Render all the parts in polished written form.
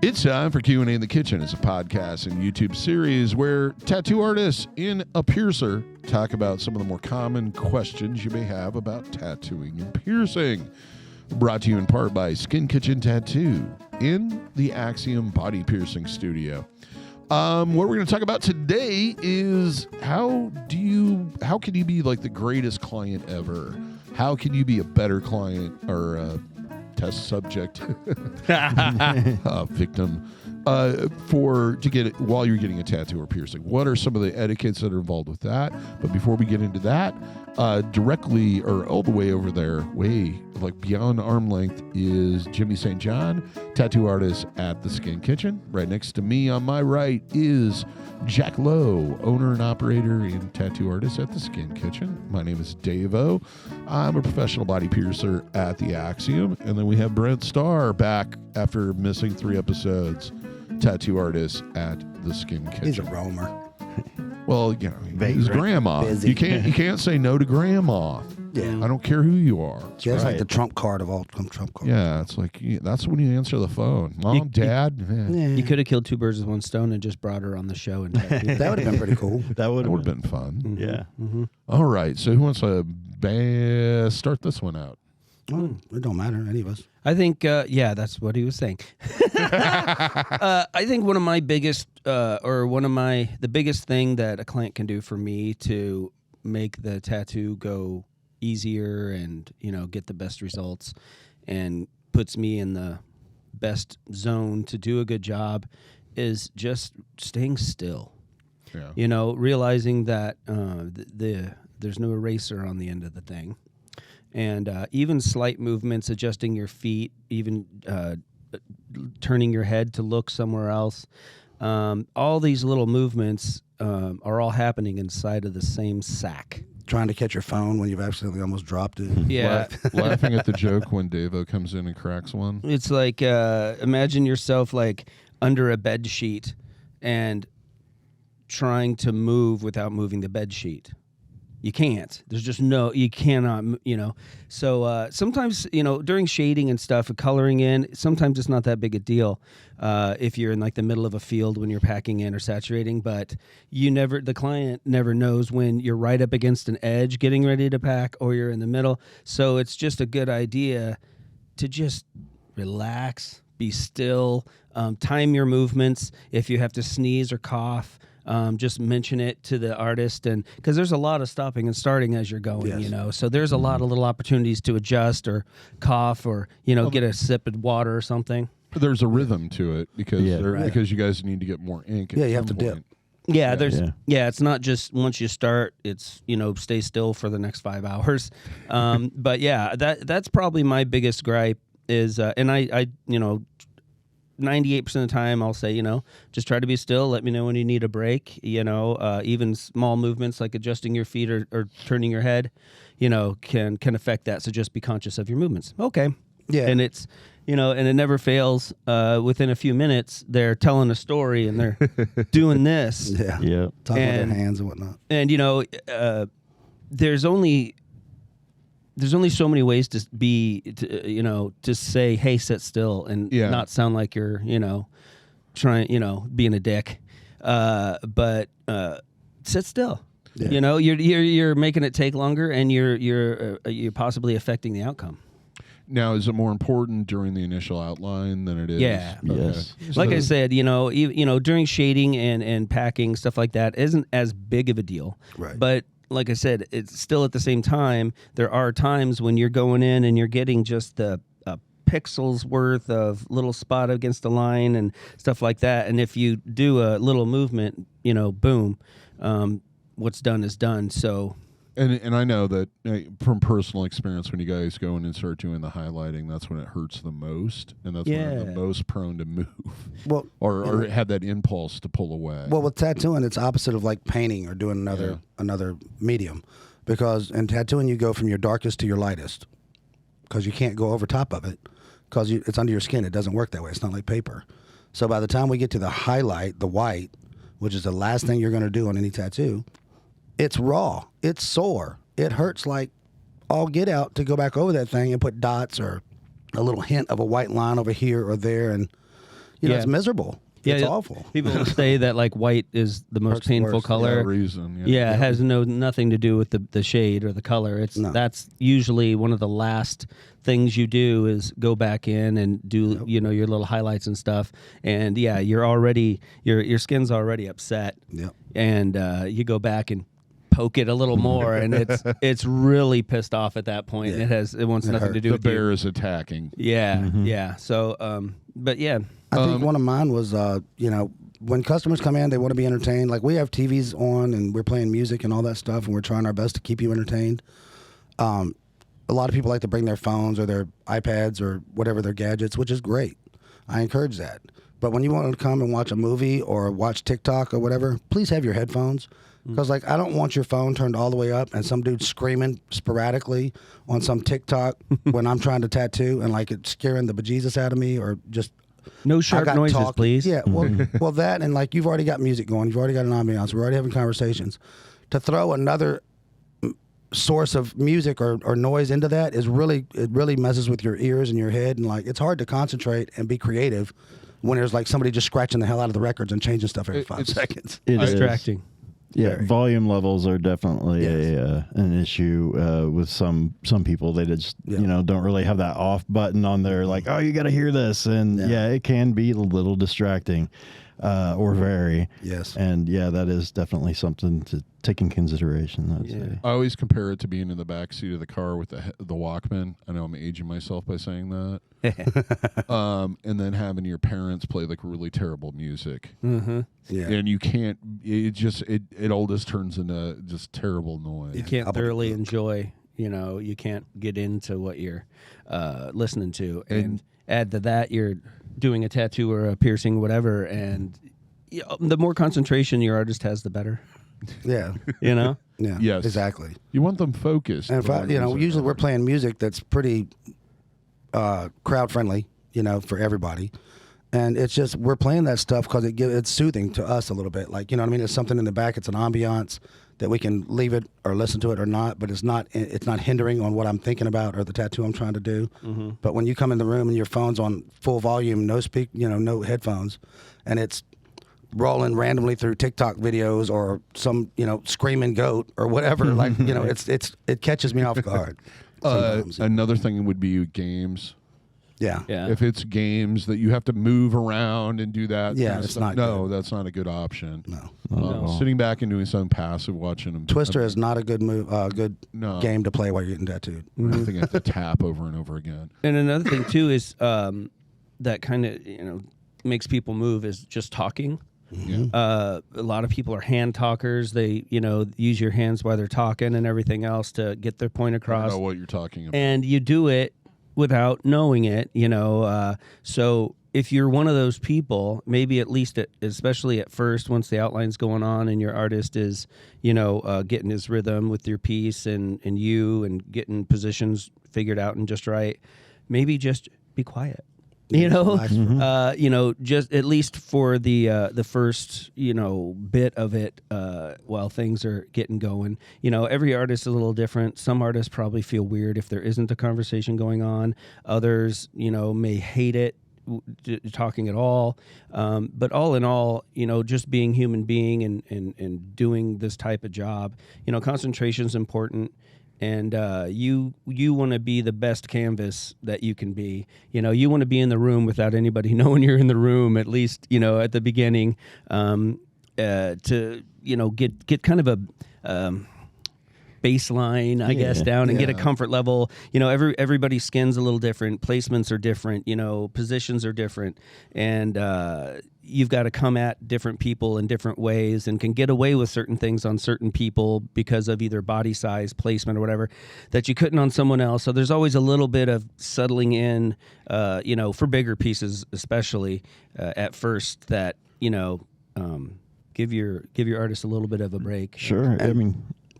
It's time for Q&A in the Kitchen. It's a podcast and YouTube series where tattoo artists in a piercer talk about some of the more common questions you may have about tattooing and piercing. Brought to you in part by Skin Kitchen Tattoo in the Axiom Body Piercing Studio. What we're going to talk about today is how can you be like the greatest client ever? How can you be a better client or test subject, victim, to get it while you're getting a tattoo or piercing? What are some of the etiquettes that are involved with that? But before we get into that, directly or all the way over there, way like beyond arm length, is Jimmy St. John, tattoo artist at the Skin Kitchen. Right next to me on my right is Jack Lowe, owner and operator and tattoo artist at the Skin Kitchen. My name is DaVo. I'm a professional body piercer at the Axiom. And then we have Brent Starr back after missing 3 episodes, tattoo artist at the Skin Kitchen. He's a roamer. Well, you know, he's grandma. Busy. You can't say no to grandma. Yeah. I don't care who you are. That's like the trump card of all trump cards. Yeah, it's like that's when you answer the phone. Mom, Dad. You could have killed 2 birds with 1 stone and just brought her on the show. And That would have been pretty cool. That would have been fun. Mm-hmm. Yeah. Mm-hmm. All right, so who wants to start this one out? Well, it don't matter, any of us. I think, that's what he was saying. I think one of my biggest, the biggest thing that a client can do for me to make the tattoo go easier and, get the best results and puts me in the best zone to do a good job is just staying still. Yeah. Realizing that there's no eraser on the end of the thing. And even slight movements, adjusting your feet, even turning your head to look somewhere else, all these little movements are all happening inside of the same sack. Trying to catch your phone when you've accidentally almost dropped it. Yeah. Laughing at the joke when DaVo comes in and cracks one. It's like, imagine yourself like under a bed sheet and trying to move without moving the bed sheet. You can't. There's just you cannot, So sometimes, during shading and stuff, coloring in, sometimes it's not that big a deal if you're in like the middle of a field when you're packing in or saturating, but the client never knows when you're right up against an edge getting ready to pack or you're in the middle. So it's just a good idea to just relax, be still, time your movements. If you have to sneeze or cough, just mention it to the artist, and because there's a lot of stopping and starting as you're going, yes. So there's a lot of little opportunities to adjust or cough or get a sip of water or something. There's a rhythm to it because you guys need to get more ink. Yeah, you have to dip. Yeah, it's not just once you start, it's stay still for the next 5 hours. But yeah, that's probably my biggest gripe is, and I 98% of the time I'll say, just try to be still. Let me know when you need a break. Even small movements like adjusting your feet or turning your head, can affect that. So just be conscious of your movements. Okay. Yeah. And it's, and it never fails. Within a few minutes, they're telling a story and they're doing this. Yeah. Talking with their hands and whatnot. And, there's only so many ways to to say, hey, sit still and not sound like you're, trying, being a dick. But sit still. Yeah. You're making it take longer, and you're possibly affecting the outcome. Now, is it more important during the initial outline than it is? Yeah. Okay. Yes. Like I said, during shading and packing, stuff like that isn't as big of a deal. Right. But like I said, it's still at the same time, there are times when you're going in and you're getting just the pixels worth of little spot against the line and stuff like that. And if you do a little movement, boom, what's done is done. So. And I know that from personal experience, when you guys go in and start doing the highlighting, that's when it hurts the most, and that's when you're the most prone to move, or have that impulse to pull away. Well, with tattooing, it's opposite of like painting or doing another medium, because in tattooing you go from your darkest to your lightest, because you can't go over top of it, because it's under your skin. It doesn't work that way. It's not like paper. So by the time we get to the highlight, the white, which is the last thing you're going to do on any tattoo, it's raw. It's sore. It hurts like all get out to go back over that thing and put dots or a little hint of a white line over here or there, and it's miserable. Yeah, it's awful. People say that like white is the most Hurts painful worse. color. Yeah, It has nothing to do with the shade or the color. That's usually one of the last things you do is go back in and do your little highlights and stuff. And you're already your skin's already upset. Yep. And you go back and poke it a little more, and it's really pissed off at that point. Yeah. It wants nothing to do the with you. bear is attacking. Yeah. So, but yeah. I think one of mine was, when customers come in, they want to be entertained. Like we have TVs on and we're playing music and all that stuff, and we're trying our best to keep you entertained. A lot of people like to bring their phones or their iPads or whatever their gadgets, which is great. I encourage that. But when you want to come and watch a movie or watch TikTok or whatever, please have your headphones. Because, like, I don't want your phone turned all the way up and some dude screaming sporadically on some TikTok when I'm trying to tattoo and, like, it's scaring the bejesus out of me or just... No sharp noises, please. Yeah, well, that and, like, you've already got music going. You've already got an ambiance. We're already having conversations. To throw another source of music or noise into that it really messes with your ears and your head. And, like, it's hard to concentrate and be creative when there's, like, somebody just scratching the hell out of the records and changing stuff every 5 seconds. It's distracting. Yeah, volume levels are definitely an issue with some people. They just don't really have that off button on there. Like, oh, you got to hear this, and it can be a little distracting, or very. Yes, and that is definitely something to take in consideration. I'd say. I always compare it to being in the back seat of the car with the Walkman. I know I'm aging myself by saying that. And then having your parents play like really terrible music. Mm-hmm. Yeah, and you can't. It all just turns into just terrible noise. You can't thoroughly enjoy. You can't get into what you're listening to, and add to that you're doing a tattoo or a piercing, whatever, and the more concentration your artist has, the better. Yeah. Yeah, Yes, exactly. You want them focused. And if usually we're playing music that's pretty crowd friendly, for everybody. And it's just we're playing that stuff because it's soothing to us a little bit. Like, you know what I mean? It's something in the back. It's an ambiance that we can leave it or listen to it or not, but it's not hindering on what I'm thinking about or the tattoo I'm trying to do. Mm-hmm. But when you come in the room and your phone's on full volume, no headphones, and it's rolling randomly through TikTok videos or some screaming goat or whatever, like it catches me off guard. Another thing would be games. Yeah. If it's games that you have to move around and do that, it's not. No, that's not a good option. No. Sitting back and doing something passive, watching them. Twister is not a good move. Game to play while you're getting tattooed. I think you have to tap over and over again. And another thing too is that kind of makes people move is just talking. Yeah. A lot of people are hand talkers. They, use your hands while they're talking and everything else to get their point across. I know what you're talking about. And you do it without knowing it, So if you're one of those people, maybe at least, especially at first, once the outline's going on and your artist is, getting his rhythm with your piece and getting positions figured out and just right, maybe just be quiet. Just at least for the first, bit of it while things are getting going. Every artist is a little different. Some artists probably feel weird if there isn't a conversation going on. Others, may hate it talking at all. But all in all, just being human being and doing this type of job, concentration is important. And you want to be the best canvas that you can be. You want to be in the room without anybody knowing you're in the room, at least, at the beginning, to, get kind of a baseline, I guess, down and get a comfort level. Everybody's skin's a little different. Placements are different. Positions are different. And you've got to come at different people in different ways and can get away with certain things on certain people because of either body size, placement, or whatever that you couldn't on someone else. So there's always a little bit of settling in, for bigger pieces, especially at first that, give your artist a little bit of a break. Sure.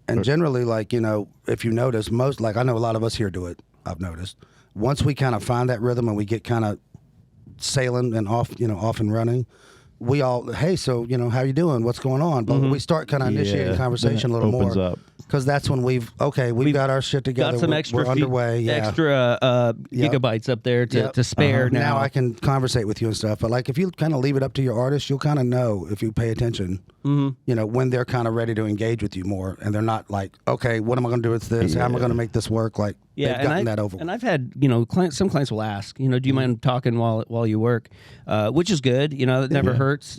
And generally, like, if you notice, I know a lot of us here do it, I've noticed. Once we kind of find that rhythm and we get kind of sailing and off and running, we all, hey, so, how you doing? What's going on? But we start kind of initiating conversation a little more. Up. Because that's when we've got our shit together. Got some extra we're underway. Yeah. Extra gigabytes up there to spare now. Now I can conversate with you and stuff. But like if you kind of leave it up to your artist, you'll kind of know if you pay attention. When they're kind of ready to engage with you more, and they're not like, okay, what am I going to do with this? How am I going to make this work? Like they've gotten that over. And I've had some clients will ask, do you mind talking while you work, which is good. It never hurts.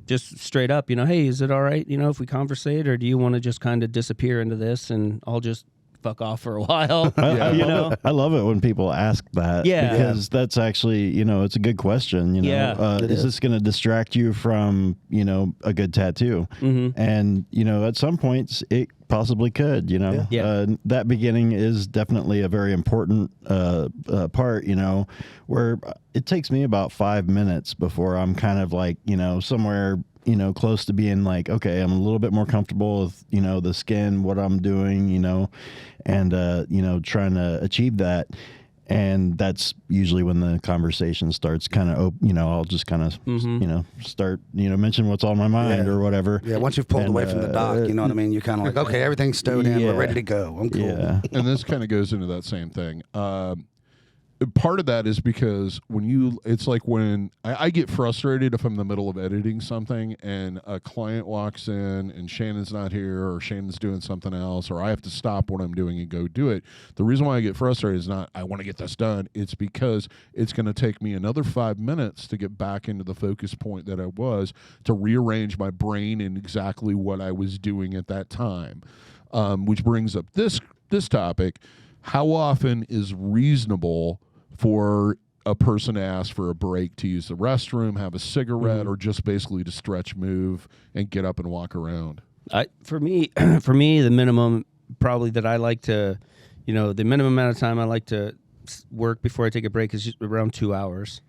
Just straight up, hey, is it all right? If we conversate, or do you want to just kind of disappear into this and I'll just fuck off for a while? I love it when people ask that. Because that's actually, it's a good question. Is this going to distract you from, a good tattoo? And, at some points it possibly could, that beginning is definitely a very important part, where it takes me about 5 minutes before I'm kind of like, somewhere close to being like, okay, I'm a little bit more comfortable with, the skin, what I'm doing, and, trying to achieve that. And that's usually when the conversation starts kind of, I'll just kind of, start, mention what's on my mind or whatever. Yeah, once you've pulled away from the dock, you know what I mean? You're kind of like, okay, everything's stowed in, we're ready to go. I'm cool. Yeah. And this kind of goes into that same thing. Part of that is because it's like when I get frustrated if I'm in the middle of editing something and a client walks in and Shannon's not here, or Shannon's doing something else, or I have to stop what I'm doing and go do it. The reason why I get frustrated is not I want to get this done. It's because it's going to take me another 5 minutes to get back into the focus point that I was, to rearrange my brain in exactly what I was doing at that time. Which brings up this topic. How often is reasonable for a person to ask for a break to use the restroom, have a cigarette, or just basically to stretch, move, and get up and walk around? For me, the minimum probably that I like to, the minimum amount of time I like to work before I take a break is around 2 hours.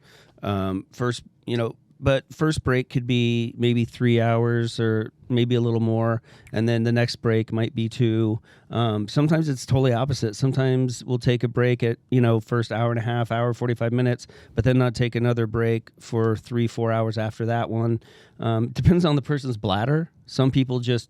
But first break could be maybe 3 hours or maybe a little more, and then the next break might be 2. Sometimes it's totally opposite. Sometimes we'll take a break at, first hour and a half, hour, 45 minutes, but then not take another break for 3-4 hours after that one. Depends on the person's bladder. Some people just,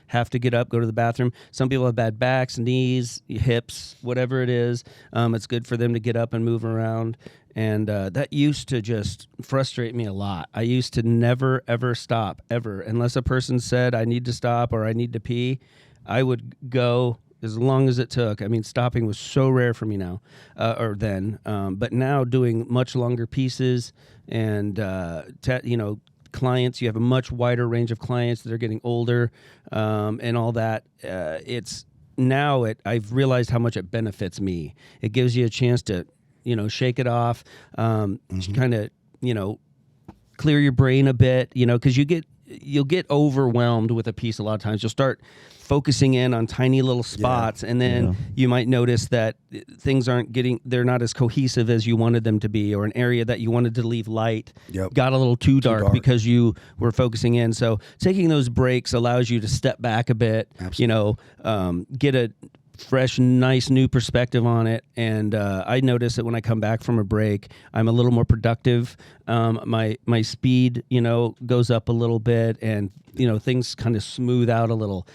have to get up, go to the bathroom. Some people have bad backs, knees, hips, whatever it is. It's good for them to get up and move around. And that used to just frustrate me a lot. I used to never, ever stop, ever. Unless a person said, I need to stop or I need to pee, I would go as long as it took. I mean, stopping was so rare for me now, or then. But now doing much longer pieces and, clients, you have a much wider range of clients that are getting older and all that. I've realized how much it benefits me. It gives you a chance to, shake it off, kind of, clear your brain a bit, because you'll get overwhelmed with a piece a lot of times. You'll start focusing in on tiny little spots, and then you might notice that things they're not as cohesive as you wanted them to be, or an area that you wanted to leave light got a little too dark because you were focusing in. So taking those breaks allows you to step back a bit, get a fresh, nice, new perspective on it. And I notice that when I come back from a break, I'm a little more productive. My speed, goes up a little bit, and things kind of smooth out a little.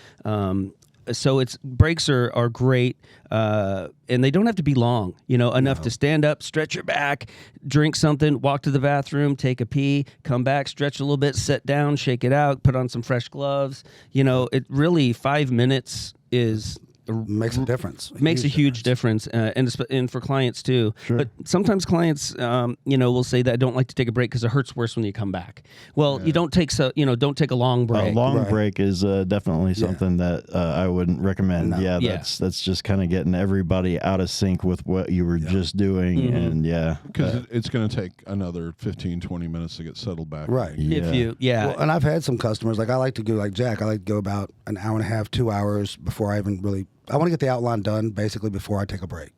So breaks are great, and they don't have to be long. Enough to stand up, stretch your back, drink something, walk to the bathroom, take a pee, come back, stretch a little bit, sit down, shake it out, put on some fresh gloves. It really 5 minutes makes a difference. Makes a huge difference, and for clients too. Sure. But sometimes clients, will say that I don't like to take a break because it hurts worse when you come back. Well, you don't take don't take a long break. A long break is definitely something that I wouldn't recommend. No. That's just kind of getting everybody out of sync with what you were just doing, and because it's going to take another 15-20 minutes to get settled back. Right. If you Well, and I've had some customers, like I like to go like Jack. I like to go about an hour and a half, 2 hours before I even really. I want to get the outline done basically before I take a break.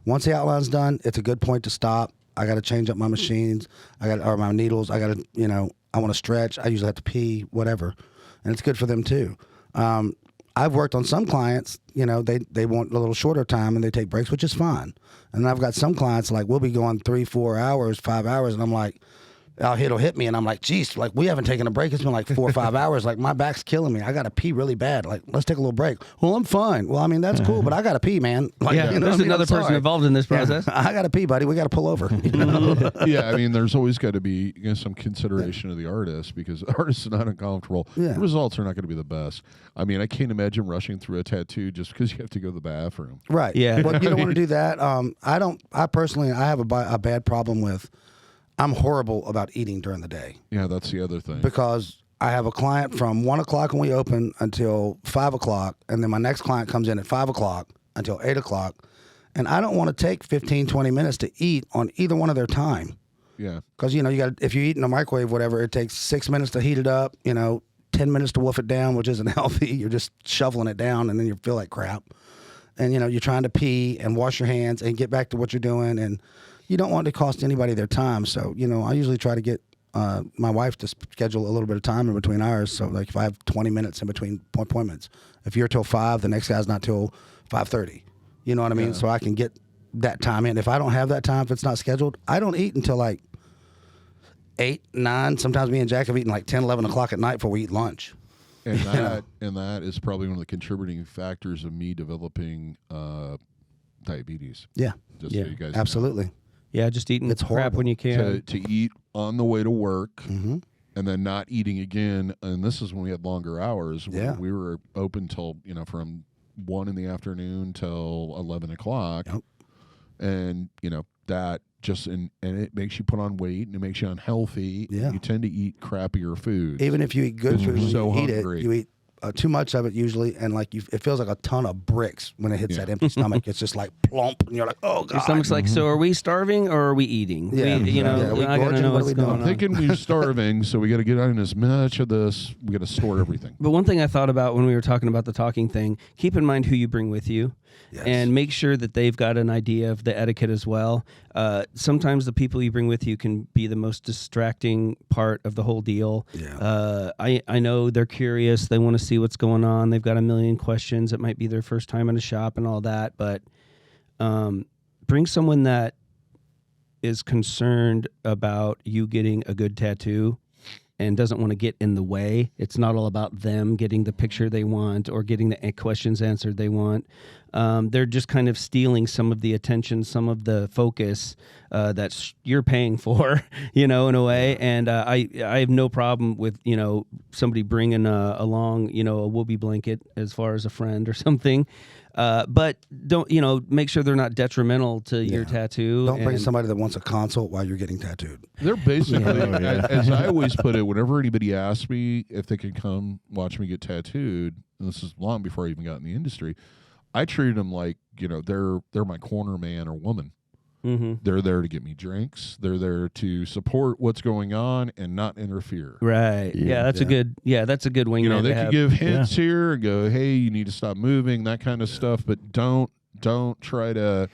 Once the outline's done, it's a good point to stop. I got to change up my machines. or my needles. I got to, I want to stretch. I usually have to pee, whatever. And it's good for them too. I've worked on some clients, they want a little shorter time and they take breaks, which is fine. And I've got some clients like we'll be going 3-4 hours, 5 hours. And I'm like, it'll hit me, and I'm like, geez, like we haven't taken a break. It's been like 4 or 5 hours. Like my back's killing me. I got to pee really bad. Like let's take a little break. Well, I'm fine. Well, I mean that's cool, but I got to pee, man. Like, Yeah, you know there's what I mean? another I'm person sorry. involved in this Yeah, process. I got to pee, buddy. We got to pull over. You know? Yeah, I mean, there's always got to be some consideration of the artist because the artist is not uncomfortable. Yeah. The results are not going to be the best. I mean, I can't imagine rushing through a tattoo just because you have to go to the bathroom. Right. Yeah. Well, you don't want to do that. I personally have a bad problem with. I'm horrible about eating during the day Yeah, that's the other thing. because I have a client from 1 o'clock when we open until 5 o'clock, and then my next client comes in at 5 o'clock until 8 o'clock, and I don't want to take 15, 20 minutes to eat on either one of their time. Yeah. Because, you know, if you eat in a microwave, whatever, it takes 6 minutes to heat it up, 10 minutes to wolf it down, which isn't healthy. You're just shoveling it down, and then you feel like crap. And, you're trying to pee and wash your hands and get back to what you're doing, and you don't want to cost anybody their time. So, I usually try to get my wife to schedule a little bit of time in between ours. So, like, if I have 20 minutes in between appointments, if you're till 5, the next guy's not till 5:30. You know what I mean? So I can get that time in. If I don't have that time, if it's not scheduled, I don't eat until like 8, 9. Sometimes me and Jack have eaten like 10, 11 o'clock at night before we eat lunch. And that is probably one of the contributing factors of me developing diabetes. Yeah, Just so you guys know. absolutely. Yeah, just eating It's crap horrible. when you can. To eat on the way to work Mm-hmm. and then not eating again. And this is when we had longer hours. Yeah. We were open till, from 1 in the afternoon till 11 o'clock. Yep. And, that just, and it makes you put on weight and it makes you unhealthy. Yeah. You tend to eat crappier food. Even if you eat good Because food, you're when so you eat hungry. it, you eat too much of it usually, and like it feels like a ton of bricks when it hits that empty stomach. It's just like plump, and you're like, oh god. Your stomach's like, so are we starving or are we eating? Yeah. I we gotta gorging? know What are what's we going doing? on. Thinking we're starving, so we got to get on as much of this. We got to store everything. But one thing I thought about when we were talking about the talking thing, keep in mind who you bring with you. Yes. And make sure that they've got an idea of the etiquette as well. Sometimes the people you bring with you can be the most distracting part of the whole deal. Yeah. I know they're curious. They want to see what's going on. They've got a million questions. It might be their first time in a shop and all that. But bring someone that is concerned about you getting a good tattoo and doesn't want to get in the way. It's not all about them getting the picture they want or getting the questions answered they want. They're just kind of stealing some of the attention, some of the focus that you're paying for, in a way. And I have no problem with, somebody bringing along, a whoopee blanket as far as a friend or something. But don't, make sure they're not detrimental to your tattoo. Don't bring somebody that wants a consult while you're getting tattooed. They're basically, as I always put it, whenever anybody asks me if they can come watch me get tattooed, and this is long before I even got in the industry, I treated them like, they're my corner man or woman. Mm-hmm. They're there to get me drinks. They're there to support what's going on and not interfere. Right. Yeah, that's a good. Yeah, that's a good wingman. They to could have. give hints here and go, "Hey, you need to stop moving," that kind of stuff. But don't try to.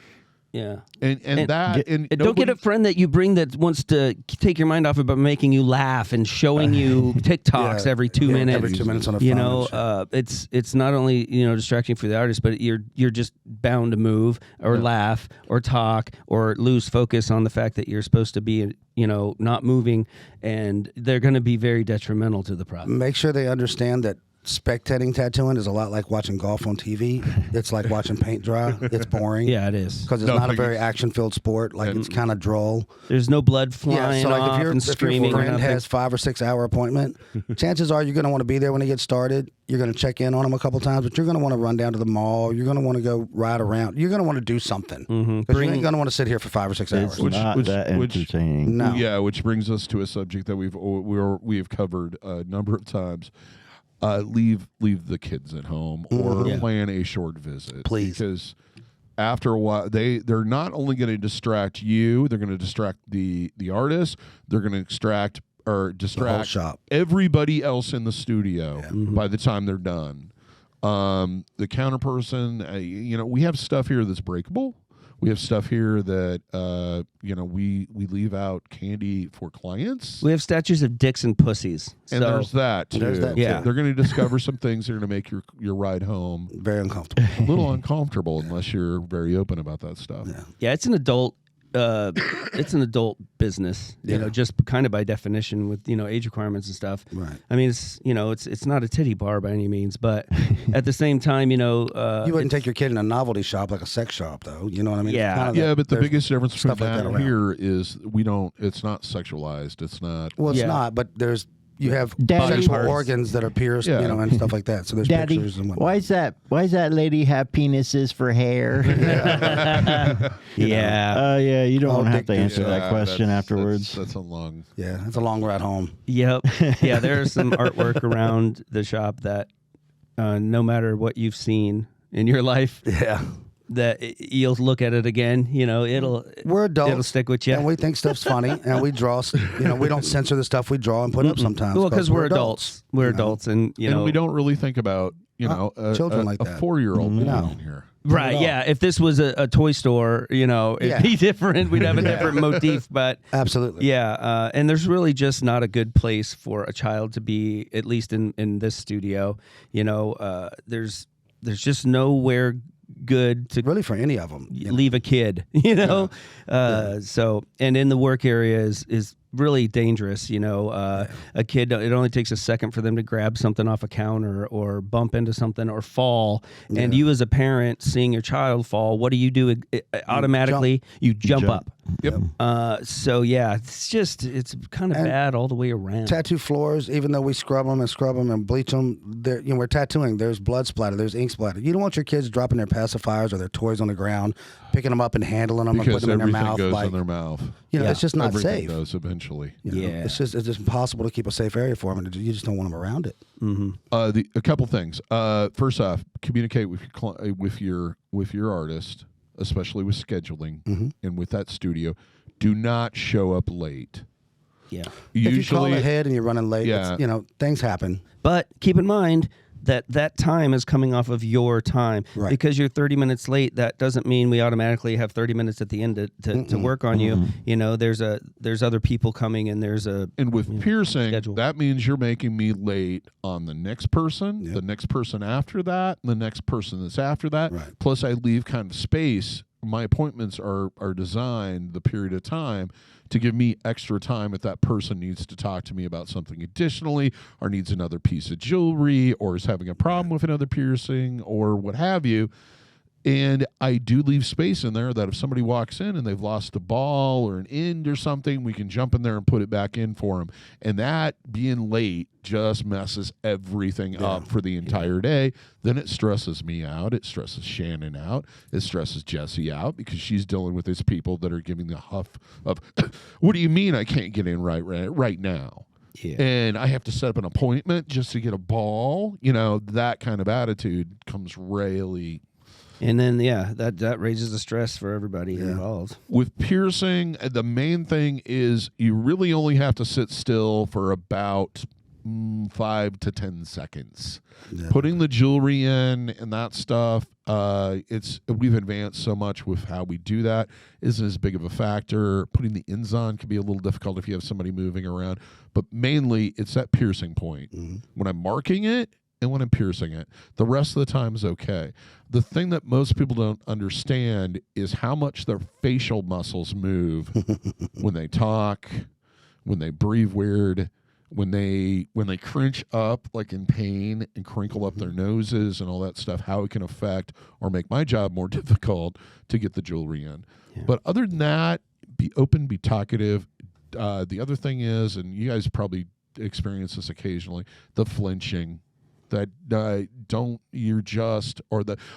Yeah. And don't get a friend that you bring that wants to take your mind off it by making you laugh and showing you TikToks every 2 minutes. Every 2 minutes on a phone. It's not only distracting for the artist, but you're just bound to move or laugh or talk or lose focus on the fact that you're supposed to be not moving, and they're going to be very detrimental to the process. Make sure they understand that spectating tattooing is a lot like watching golf on TV. It's like watching paint dry. It's boring. Yeah, it is. Because it's not a very action-filled sport. Like, it's kind of droll. There's no blood flying so like off and if screaming. your or friend nothing. has 5 or 6 hour appointment, chances are you're going to want to be there when it gets started. You're going to check in on them a couple times, but you're going to want to run down to the mall. You're going to want to go ride around. You're going to want to do something. Because you ain't going to want to sit here for 5 or 6 hours. It's not that entertaining. No. Yeah, which brings us to a subject that we have covered a number of times. Leave the kids at home or plan a short visit, Please. because after a while they're not only going to distract you, they're going to distract the artist, they're going to distract shop. everybody else in the studio by the time they're done. The counter person, we have stuff here that's breakable. We have stuff here that we leave out candy for clients. We have statues of dicks and pussies. And there's that too. There's that, yeah. They're going to discover some things that are going to make your ride home Very uncomfortable. a little uncomfortable unless you're very open about that stuff. Yeah. Yeah, it's an adult it's an adult business, you know, just kind of by definition with, you know, age requirements and stuff. Right. I mean, it's, you know, it's not a titty bar by any means, but at the same time, you know, you wouldn't take your kid in a novelty shop like a sex shop, though. You know what I mean? Yeah. Kind of Yeah, but the biggest difference between stuff like that that and around. here is it's not sexualized. It's not. Well, it's Yeah. not, but you have Daddy sexual parts. organs that are pierced, Yeah. you know, and stuff like that. So there's Daddy, pictures and whatnot. why does that lady have penises for hair? yeah. Yeah, you don't Oh, want to have to dick answer Yeah, that question that's- afterwards. That's a long. Yeah, it's a long ride home. Yep. Yeah, there's some artwork around the shop that no matter what you've seen in your life, Yeah. that you'll look at it again, you know, We're adults. it'll stick with you. And we think stuff's funny, and we draw. You know, we don't censor the stuff we draw and put up sometimes. Well, because we're adults. We're you know? adults, and you know, And we don't really think about children like a that. 4-year-old No. in here. right? all. Yeah. If this was a toy store, you know, it'd Yeah. be different. We'd have a different motif, but Absolutely. yeah. And there's really just not a good place for a child to be, at least in this studio. You know, there's just nowhere good to Really, for any of them. leave a kid, you know. So, and in the work area is really dangerous, you know. A kid, it only takes a second for them to grab something off a counter or bump into something or fall, and you as a parent seeing your child fall, what do you do? Automatically you jump up. Yep. So yeah, it's kind of And bad all the way around. Tattoo floors, even though we scrub them and bleach them, you know, we're tattooing. There's blood splatter. There's ink splatter. You don't want your kids dropping their pacifiers or their toys on the ground, picking them up and handling them and Because putting them in their everything mouth. goes in their mouth. You know, Yeah. it's just not Everything safe. does eventually. You know? Yeah. It's just impossible to keep a safe area for them. And you just don't want them around it. A couple things. First off, communicate with your artist, especially with scheduling and with that studio. Do not show up late. Yeah. If you call Usually, ahead and you're running late, Yeah. you know, things happen. But keep in mind that time is coming off of your time. Right. Because you're 30 minutes late, that doesn't mean we automatically have 30 minutes at the end to work on you. You know, there's other people coming, and there's a and with piercing, schedule. that means you're making me late on the next person, the next person after that, and the next person that's after that. Right. Plus, I leave kind of space. My appointments are designed the period of time to give me extra time if that person needs to talk to me about something additionally, or needs another piece of jewelry, or is having a problem with another piercing, or what have you. And I do leave space in there that if somebody walks in and they've lost a ball or an end or something, we can jump in there and put it back in for them. And that being late just messes everything up for the entire day. Then it stresses me out. It stresses Shannon out. It stresses Jessie out because she's dealing with these people that are giving the huff of, what do you mean I can't get in right now? Yeah. And I have to set up an appointment just to get a ball. You know, that kind of attitude comes really... And then that raises the stress for everybody involved. With piercing, the main thing is you really only have to sit still for about 5 to 10 seconds. Yeah. Putting the jewelry in and that stuff, we've advanced so much with how we do that. Isn't as big of a factor. Putting the ends on can be a little difficult if you have somebody moving around. But mainly, it's that piercing point. When I'm marking it, and when I'm piercing it, the rest of the time is okay. The thing that most people don't understand is how much their facial muscles move when they talk, when they breathe weird, when they cringe up like in pain and crinkle up their noses and all that stuff, how it can affect or make my job more difficult to get the jewelry in. Yeah. But other than that, be open, be talkative. The other thing is, and you guys probably experience this occasionally, the flinching. That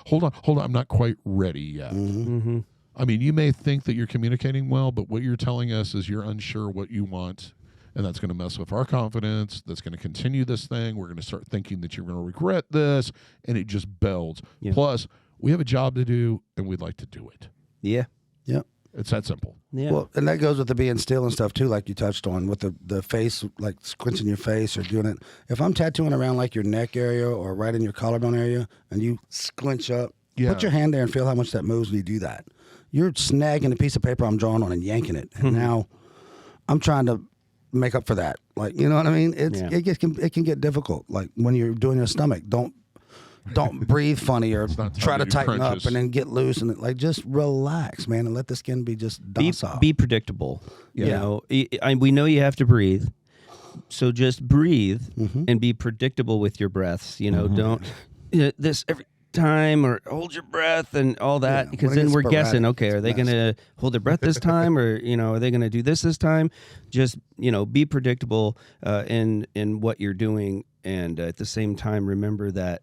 hold on, I'm not quite ready yet. I mean, you may think that you're communicating well, but what you're telling us is you're unsure what you want, and that's going to mess with our confidence. That's going to continue this thing. We're going to start thinking that you're going to regret this, and it just builds. Yeah. Plus, we have a job to do, and we'd like to do it. Yeah. Yep. It's that simple. Yeah. Well, and that goes with the being still and stuff too, like you touched on with the face, like squinching your face or doing it. If I'm tattooing around like your neck area or right in your collarbone area, and you squinch up, put your hand there and feel how much that moves when you do that. You're snagging a piece of paper I'm drawing on and yanking it, and now I'm trying to make up for that. Like, you know what I mean? It can get difficult. Like when you're doing your stomach, don't don't breathe funny or not try to time to do tighten crunches. up and then get loose and like just relax, man, and let the skin be just docile. Be predictable. Yeah. You know, we know you have to breathe, so just breathe and be predictable with your breaths. You know, don't this every time or hold your breath and all that, because when it then gets we're sporadic, guessing. Okay, it's are they a mess. going to hold their breath this time, or are they going to do this time? Just be predictable in what you're doing, and at the same time, remember that.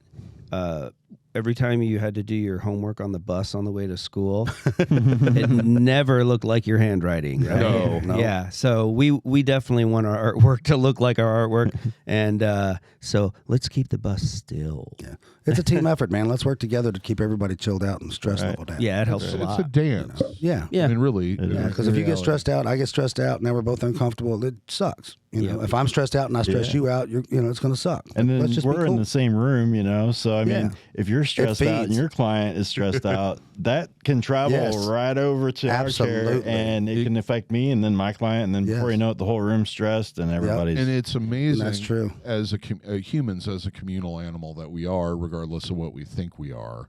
Every time you had to do your homework on the bus on the way to school, it never looked like your handwriting, right? No. Yeah. So we definitely want our artwork to look like our artwork, and so let's keep the bus still. Yeah, it's a team effort, man. Let's work together to keep everybody chilled out and stress level down. Yeah, it helps a It's lot. a dance. Yeah. Yeah. I mean, really. Yeah, because if you get stressed out, I get stressed out, now we're both uncomfortable, it sucks. You know, if I'm stressed out and I stress you out, it's going to suck. And then Let's just be we're in cool. the same room, So I mean, Yeah. if you're stressed out and feeds. your client is stressed out, that can travel Yes. right over to our chair, Absolutely. and it can affect me and then my client, and then before you know it, the whole room's stressed and everybody's. And it's amazing. That's true. As humans, as a communal animal that we are, regardless of what we think we are,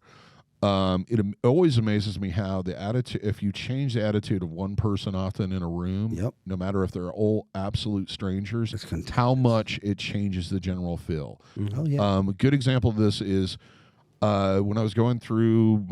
it always amazes me how the attitude. If you change the attitude of one person often in a room, no matter if they're all absolute strangers, how much it changes the general feel. Oh yeah. A good example of this is when I was going through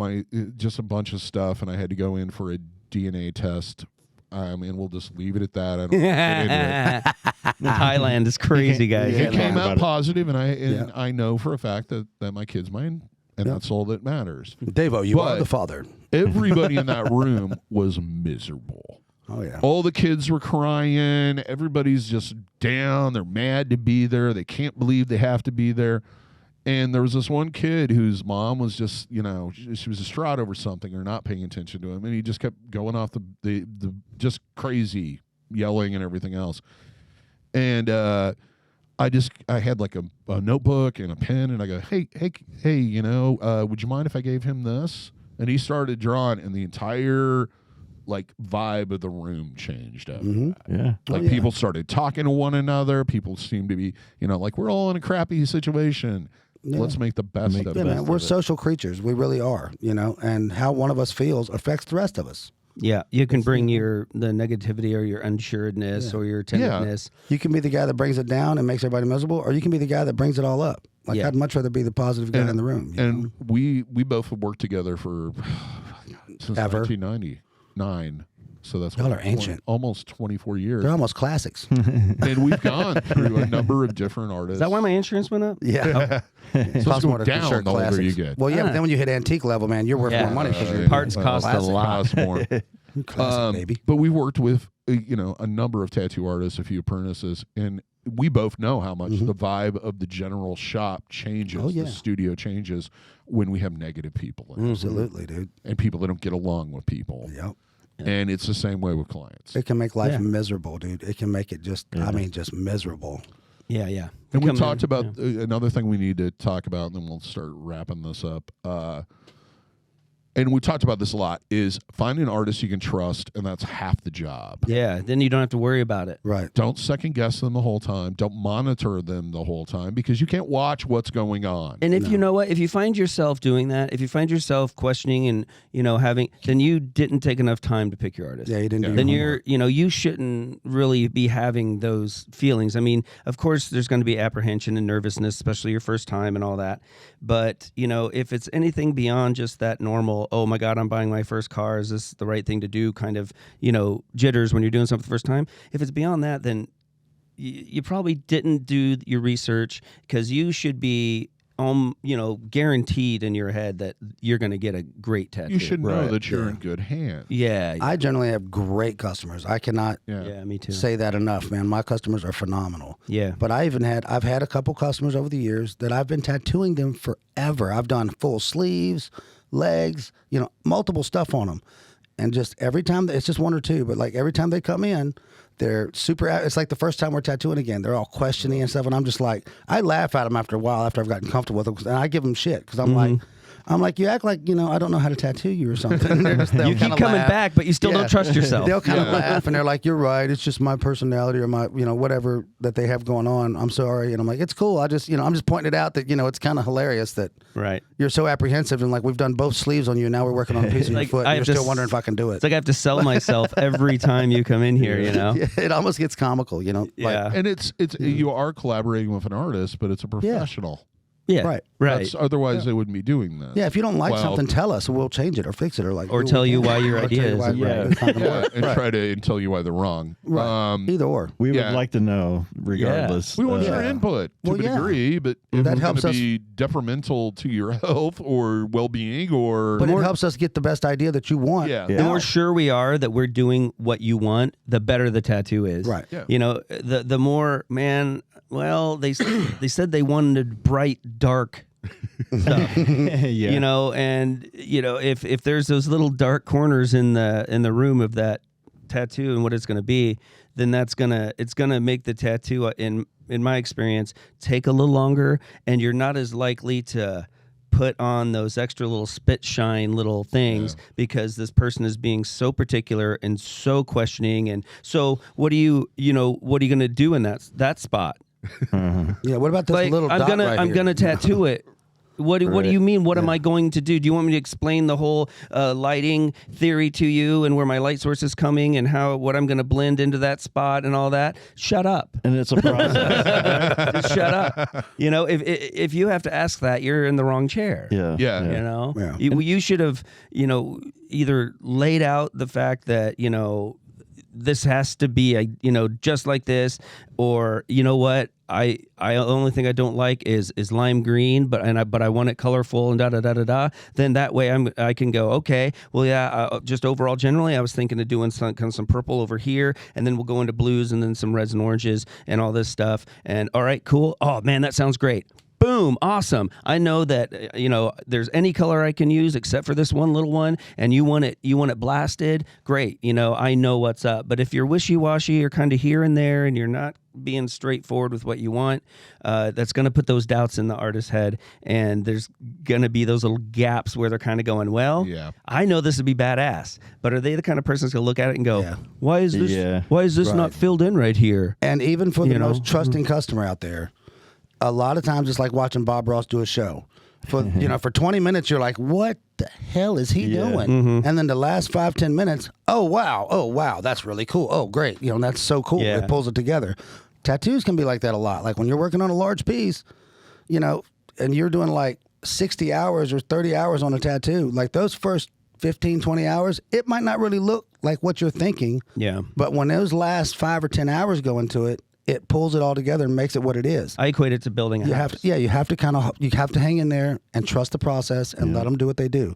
just a bunch of stuff, and I had to go in for a DNA test. And we'll just leave it at that. I don't get into it. Thailand is crazy, guys. It came out about it. positive, and I know for a fact that my kid's mine, and that's all that matters. DaVo, you are But the father. Everybody in that room was miserable. Oh yeah. All the kids were crying. Everybody's just down. They're mad to be there. They can't believe they have to be there. And there was this one kid whose mom was just, she was distraught over something or not paying attention to him. And he just kept going off the just crazy yelling and everything else. And I had like a notebook and a pen, and I go, hey, would you mind if I gave him this? And he started drawing, and the entire vibe of the room changed after that. Yeah. People started talking to one another. People seemed to be, we're all in a crappy situation. Yeah. Let's make the best of it. Yeah, man, we're social creatures. We really are, and how one of us feels affects the rest of us. Yeah, you can bring the negativity or your unsuredness or your tenderness. You can be the guy that brings it down and makes everybody miserable, or you can be the guy that brings it all up. I'd much rather be the positive guy in the room. And we both have worked together for since Ever. 1999. So that's Y'all are ancient. Almost 24 years. They're almost classics. And we've gone through a number of different artists. Is that why my insurance went up? Yeah. It's supposed to go down the older you get. Well, yeah, but then when you hit antique level, man, you're worth more money because your Parts cost a lot. Cost more. classic, baby. But we worked with a number of tattoo artists, a few apprentices, and we both know how much the vibe of the general shop changes, Oh, yeah. the studio changes when we have negative people in it. Absolutely, dude. And people that don't get along with people. Yep. And it's the same way with clients. It can make life miserable, dude. It can make it just miserable. Yeah, yeah. And we Come talked in, about another thing we need to talk about, and then we'll start wrapping this up. And we talked about this a lot, is finding artists you can trust, and that's half the job. Yeah, then you don't have to worry about it. Right. Don't second guess them the whole time. Don't monitor them the whole time, because you can't watch what's going on. And if you know what, if you find yourself doing that, if you find yourself questioning and having, then you didn't take enough time to pick your artist. Yeah, you didn't do Then your you're, you shouldn't really be having those feelings. I mean, of course, there's going to be apprehension and nervousness, especially your first time and all that. But if it's anything beyond just that normal, oh my God, I'm buying my first car, is this the right thing to do? Kind of, jitters when you're doing something for the first time. If it's beyond that, then you probably didn't do your research, because you should be guaranteed in your head that you're going to get a great tattoo. You should know that you're in good hands. Yeah. I generally have great customers. I cannot Yeah, me too. say that enough, man. My customers are phenomenal. Yeah. But I've had a couple customers over the years that I've been tattooing them forever. I've done full sleeves, legs, multiple stuff on them. And just every time, it's just one or two, but every time they come in, they're super, it's like the first time we're tattooing again. They're all questioning and stuff. And I'm just like, I laugh at them after a while, after I've gotten comfortable with them. And I give them shit, because I'm like, I'm like, you act like, I don't know how to tattoo you or something. You keep coming back, but you still don't trust yourself. They'll kind of laugh, and they're like, you're right. It's just my personality or my, whatever that they have going on. I'm sorry. And I'm like, it's cool. I'm just pointing it out that, it's kind of hilarious that you're so apprehensive and like, we've done both sleeves on you. Now we're working on a piece of your foot. And you're still wondering if I can do it. It's like I have to sell myself every time you come in here, It almost gets comical, Yeah. And it's you are collaborating with an artist, but it's a professional. Yeah. Right. Otherwise, they wouldn't be doing that. Yeah, if you don't like something, tell us. We'll change it or fix it or tell you why your idea is. And try to tell you why they're wrong. Right. Either or. We would like to know, regardless. We want your input to a degree, but if that it's helps going us to be detrimental to your health or well-being or... But it helps us get the best idea that you want. Yeah. The more sure we are that we're doing what you want, the better the tattoo is. Right. Yeah. The more, man, well, they said they wanted bright, dark stuff. And if there's those little dark corners in the room of that tattoo and what it's going to be, then it's gonna make the tattoo, in my experience, take a little longer, and you're not as likely to put on those extra little spit shine little things because this person is being so particular and so questioning. And so what are you going to do in that spot? Yeah, what about this little dot I'm gonna tattoo it. What do you mean? What am I going to do? Do you want me to explain the whole lighting theory to you and where my light source is coming and what I'm going to blend into that spot and all that? Shut up. And it's a process. Just shut up. If you have to ask that, you're in the wrong chair. Yeah. You should have either laid out the fact that this has to be just like this, or what. I only thing I don't like is lime green, but I want it colorful and da. Then that way I can go, okay, well just overall generally I was thinking of doing some purple over here, and then we'll go into blues and then some reds and oranges and all this stuff. And all right, cool. Oh man, that sounds great. Boom, awesome. I know that there's any color I can use except for this one little one, and you want it blasted. Great, I know what's up. But if you're wishy-washy, you're kind of here and there, and you're not being straightforward with what you want, that's going to put those doubts in the artist's head, and there's going to be those little gaps where they're kind of going, well, I know this would be badass, but are they the kind of person that's going to look at it and go, why is this not filled in right here? And even for the most trusting customer out there, a lot of times it's like watching Bob Ross do a show. For 20 minutes you're like, what the hell is he doing? Mm-hmm. And then the last 5-10 minutes, oh wow, that's really cool. Oh great, that's so cool. Yeah. It pulls it together. Tattoos can be like that a lot. Like when you're working on a large piece, and you're doing like 60 hours or 30 hours on a tattoo, like those first 15, 20 hours, it might not really look like what you're thinking. Yeah. But when those last 5 or 10 hours go into it, it pulls it all together and makes it what it is. I equate it to building a house. You have to hang in there and trust the process and let them do what they do.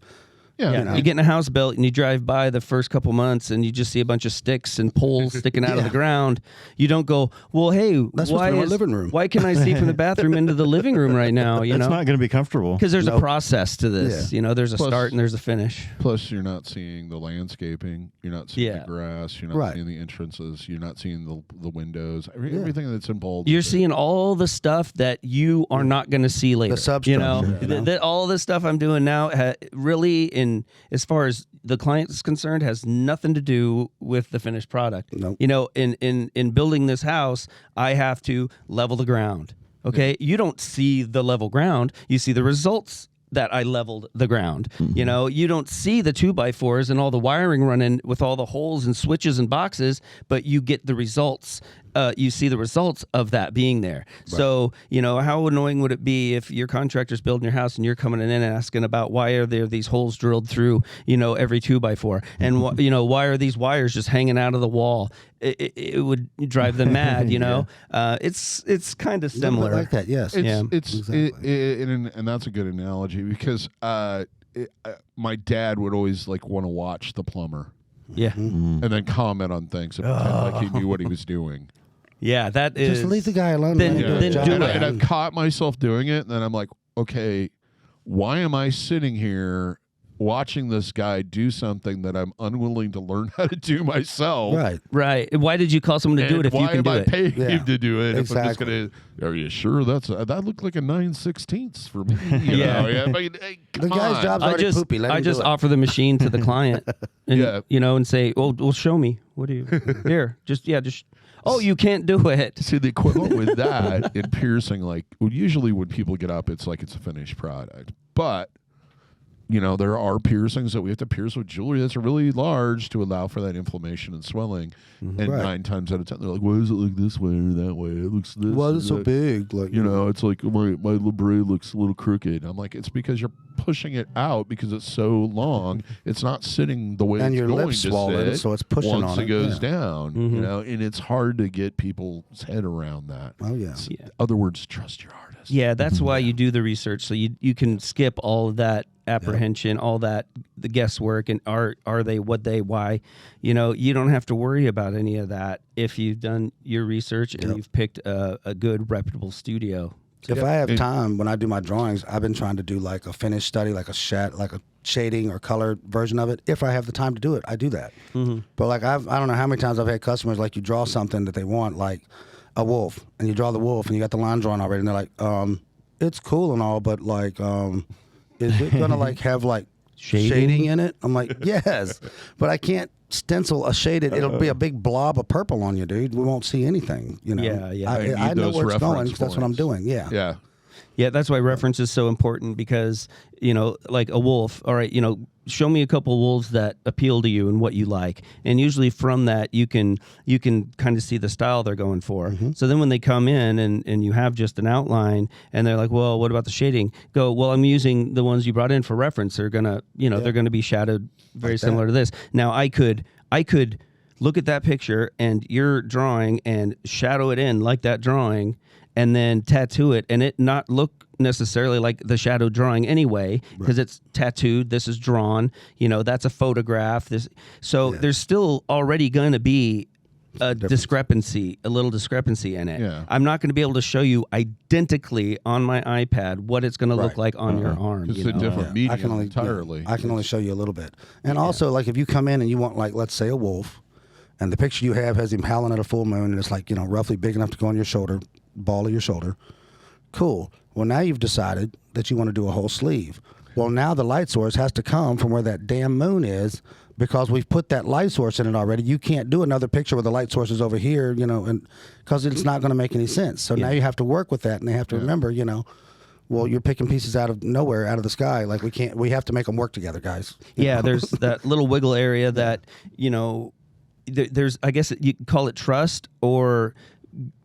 Yeah, you're getting a house built and you drive by the first couple months and you just see a bunch of sticks and poles sticking out of the ground. You don't go, well, hey, that's why living room. Why can I see from the bathroom into the living room right now? It's not going to be comfortable because there's a process to this. There's a start and there's a finish. Plus, you're not seeing the landscaping. You're not seeing the grass. You're not seeing the entrances. You're not seeing the windows. Everything that's involved. You're seeing all the stuff that you are not going to see later. The substructure. All the stuff I'm doing now really as far as the client is concerned, has nothing to do with the finished product. Nope. In building this house, I have to level the ground. Okay, you don't see the level ground; you see the results that I leveled the ground. Mm-hmm. You don't see the 2x4s and all the wiring running with all the holes and switches and boxes, but you get the results. You see the results of that being there. Right. So, how annoying would it be if your contractor's building your house and you're coming in and asking about why are there these holes drilled through, every 2x4? And, why are these wires just hanging out of the wall? It would drive them mad, It's kind of similar. Like that, yes. And that's a good analogy because my dad would always want to watch the plumber. Yeah. And then comment on things and pretend like he knew what he was doing. Yeah, that is. Just leave the guy alone. Then do it. And I've caught myself doing it, and then I'm like, okay, why am I sitting here watching this guy do something that I'm unwilling to learn how to do myself. Right. Why did you call someone to do it if you can do it? Why am I paying him to do it? Exactly. If I'm just gonna, are you sure that looked like a 9/16 for me? You know? I mean, hey, The guy's on. job's already poopy. Let him I just do it. offer the machine to the client, and and say, well, show me. What do you here? Just. Oh, you can't do it. See, the equivalent with that in piercing, like usually when people get up, it's like it's a finished product. But there are piercings that we have to pierce with jewelry that's really large to allow for that inflammation and swelling. And 9 times out of 10, they're like, "Why does it look this way or that way? It looks this. Why is it so big?" Like it's like my labret looks a little crooked. I'm like, it's because you're pushing it out because it's so long. It's not sitting the way and it's your going lips to swollen, sit so it's pushing once on it goes yeah. down. And it's hard to get people's head around that. Oh yeah. Other words, trust your artist. Yeah, that's why you do the research, so you can skip all of that apprehension, all that the guesswork, and are they, what they, why. You don't have to worry about any of that if you've done your research and you've picked a good reputable studio. If I have time when I do my drawings, I've been trying to do like a finished study, like a shading or color version of it. If I have the time to do it, I do that. But like I don't know how many times I've had customers, like, you draw something that they want, like a wolf, and you draw the wolf and you got the line drawn already, and they're like, it's cool and all, but like, is it gonna like have like shading in it? I'm like, yes, but I can't stencil a shaded. It'll be a big blob of purple on you, dude. We won't see anything. I know where it's going because that's what I'm doing. Yeah, that's why reference is so important, because like a wolf. All right, show me a couple wolves that appeal to you and what you like, and usually from that you can kind of see the style they're going for. So then when they come in and you have just an outline and they're like, well, what about the shading? Go, well, I'm using the ones you brought in for reference. They're gonna they're gonna be shadowed very similar to this. Now I could look at that picture and your drawing and shadow it in like that drawing, and then tattoo it, and it not look necessarily like the shadow drawing anyway, because it's tattooed. This is drawn. That's a photograph. There's still already going to be a discrepancy, a little discrepancy in it. Yeah. I'm not going to be able to show you identically on my iPad what it's going to look like on your arm. It's a different medium I can only, entirely. I can only show you a little bit. And also, like, if you come in and you want, like, let's say a wolf, and the picture you have has him howling at a full moon, and it's like, roughly big enough to go on your shoulder, ball of your shoulder. Cool. Well, now you've decided that you want to do a whole sleeve. Well, now the light source has to come from where that damn moon is, because we've put that light source in it already. You can't do another picture where the light source is over here, and because it's not going to make any sense. So now you have to work with that, and they have to remember, well, you're picking pieces out of nowhere, out of the sky. Like, we have to make them work together, guys. Yeah, there's that little wiggle area that, there's, I guess you could call it trust, or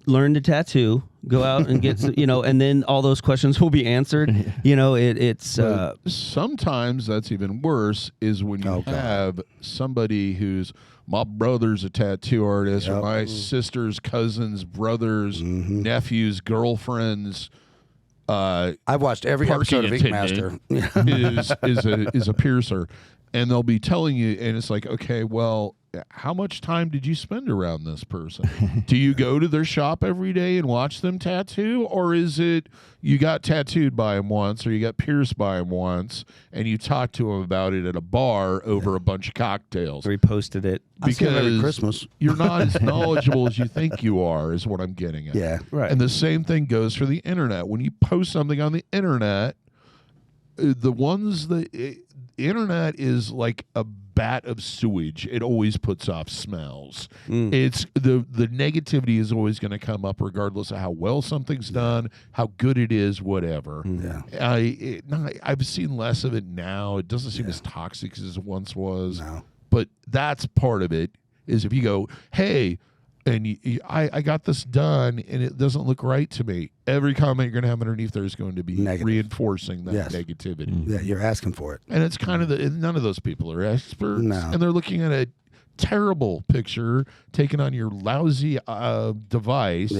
learn to tattoo, go out and get, and then all those questions will be answered. It's sometimes that's even worse, is when you have somebody who's, my brother's a tattoo artist, or my sister's cousin's brother's nephew's girlfriend's. I've watched every episode of Ink Master. is a piercer, and they'll be telling you, and it's like, okay, well, how much time did you spend around this person? Do you go to their shop every day and watch them tattoo? Or is it you got tattooed by him once, or you got pierced by him once, and you talked to him about it at a bar over a bunch of cocktails? Or he posted it. Because every Christmas. You're not as knowledgeable as you think you are, is what I'm getting at. Yeah, right. And the same thing goes for the internet. When you post something on the internet, the internet is like a bat of sewage. It always puts off smells. It's the negativity is always going to come up regardless of how well something's done, how good it is, whatever. I've seen less of it now. It doesn't seem as toxic as it once was. No. But that's part of it, is if you go, hey, and I got this done and it doesn't look right to me, every comment you're going to have underneath there is going to be reinforcing that negativity. Yeah, you're asking for it. And it's kind of none of those people are experts. No. And they're looking at a terrible picture taken on your lousy device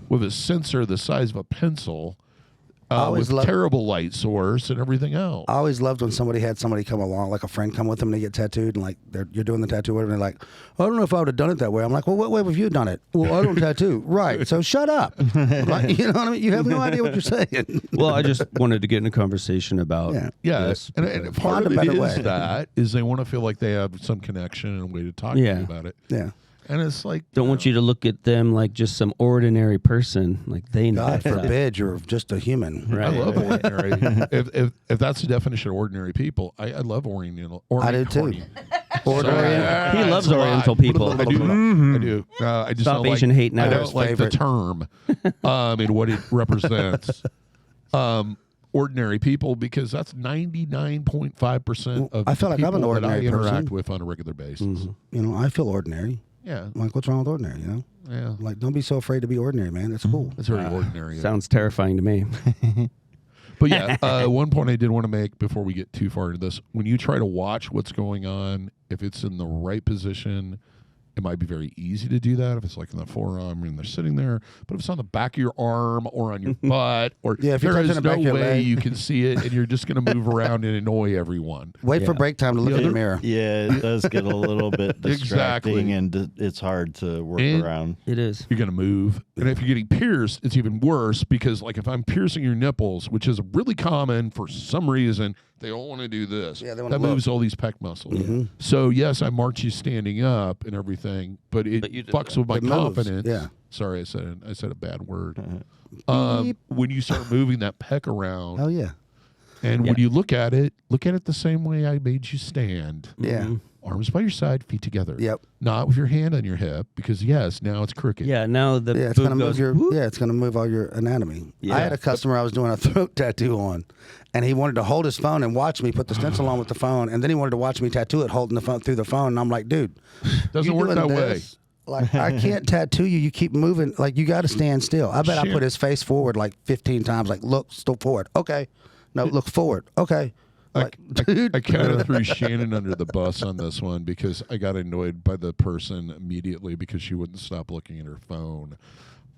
with a sensor the size of a pencil. always with loved- terrible light source and everything else. I always loved when somebody had somebody come along, like a friend come with them, and they get tattooed, and like you're doing the tattoo, and they're like, I don't know if I would have done it that way. I'm like, well, what way have you done it? Well, I don't tattoo. Right. So shut up. Like, you know what I mean? You have no idea what you're saying. Well, I just wanted to get in a conversation about Yeah, this. and part Find of a it better is way. that is they want to feel like they have some connection and a way to talk to you about it. Yeah. And it's like Don't want you to look at them like just some ordinary person. Like they know. God stuff. forbid you're just a human. Right. I love ordinary. if that's the definition of ordinary people, I love Oriental. I do too. He loves Oriental people. I do. I just Stop don't Asian like, hate now. I His don't like the favorite. term and what it represents. Ordinary people, because that's 99.5% of I feel like the I'm an people that I ordinary interact person. with on a regular basis. You know, I feel ordinary. Yeah, I'm like, what's wrong with ordinary? You know, yeah. like, don't be so afraid to be ordinary, man. It's cool. It's very ordinary. Sounds terrifying to me. But yeah, one point I did want to make before we get too far into this: when you try to watch what's going on, if it's in the right position, it might be very easy to do that. If it's like in the forearm and they're sitting there, but if it's on the back of your arm or on your butt, or Yeah, if you're there touching is the back no of your way leg. you can see it, and you're just going to move around and annoy everyone. Wait for break time to look in the mirror. Yeah, it does get a little bit distracting, and it's hard to work And- around. It is. You're going to move. And if you're getting pierced, it's even worse because, like, if I'm piercing your nipples, which is really common for some reason, they all want to do this. Yeah, they wanna that look. moves all these pec muscles. So, yes, I march you standing up and everything, but it you did fucks with my It moves, confidence. yeah. Sorry, I said a bad word. When you start moving that pec around, Oh yeah. and when you look at it the same way I made you stand. Yeah. Arms by your side, feet together. Yep. Not with your hand on your hip, because yes, now it's crooked. Yeah. Now the Yeah, it's boob gonna move goes, your whoop. it's gonna move all your anatomy. Yeah. I had a customer I was doing a throat tattoo on, and he wanted to hold his phone and watch me put the stencil on with the phone, and then he wanted to watch me tattoo it holding the phone through the phone. And I'm like, dude, Doesn't you work doing that way. this? Like, I can't tattoo you. You keep moving. Like, you got to stand still. I bet I Shit. put his face forward like 15 times. Like, look, still forward. Okay. No, look forward. Okay. Like, dude. I kind of threw Shannon under the bus on this one because I got annoyed by the person immediately because she wouldn't stop looking at her phone.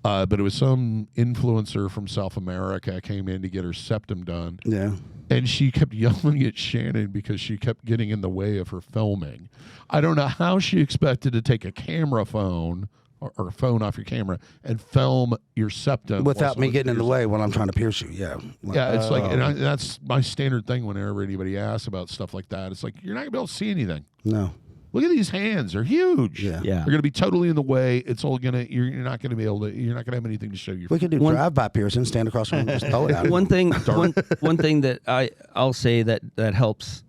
But it was some influencer from South America came in to get her septum done. Yeah. And she kept yelling at Shannon because she kept getting in the way of her filming. I don't know how she expected to take a camera phone or phone off your camera and film your septum Without while me someone getting in the pierces. way when I'm trying to pierce you. Yeah. Like, Yeah, it's like, and that's my standard thing whenever anybody asks about stuff like that. It's like, you're not going to be able to see anything. no. Look at these hands; they're huge. Yeah. Yeah. they're going to be totally in the way. It's all gonna. You're not going to be able to. You're not going to have anything to show you. We could do One- drive-by piercing, stand across from him, just throw it out. One thing that I'll say that helps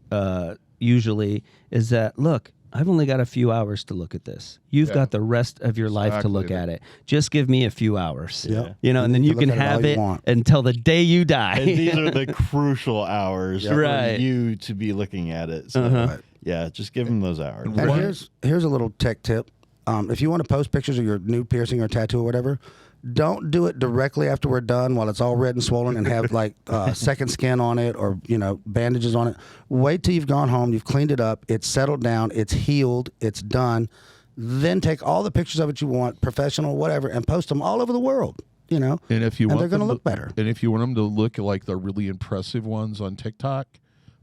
usually is that look, I've only got a few hours to look at this. You've got the rest of your life to Exactly. look at it. Just give me a few hours. Yep. You know, and then you look can at it all have you it want. until the day you die. And these are the crucial hours Right. for you to be looking at it. So, Right. yeah, just give them those hours. And here's a little tech tip. If you want to post pictures of your new piercing or tattoo or whatever, don't do it directly after we're done while it's all red and swollen and have like second skin on it or bandages on it. Wait till you've gone home, you've cleaned it up, it's settled down, it's healed, it's done. Then take all the pictures of it you want, professional, whatever, and post them all over the world. And if you and want they're going to them look better. And if you want them to look like the really impressive ones on TikTok,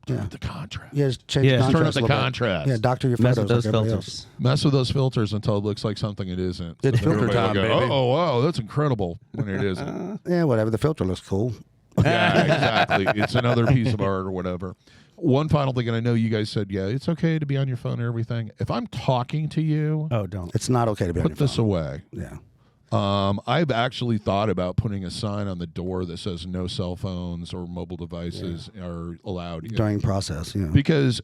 turn up the contrast. Yeah, just change Yeah. the Just turn up contrast the a little bit. contrast. Yeah, doctor your Mess photos with those like everybody else. filters. Mess with those filters until it looks like something it isn't. It's So then filter everybody will time, go, baby. Oh, wow, that's incredible when it isn't. Yeah, whatever. The filter looks cool. Yeah, exactly. It's another piece of art or whatever. One final thing, and I know you guys said, yeah, it's okay to be on your phone and everything. If I'm talking to you, Oh, don't. It's not okay to be on put your this phone. away. Yeah. I've actually thought about putting a sign on the door that says no cell phones or mobile devices are allowed. During process, yeah. Because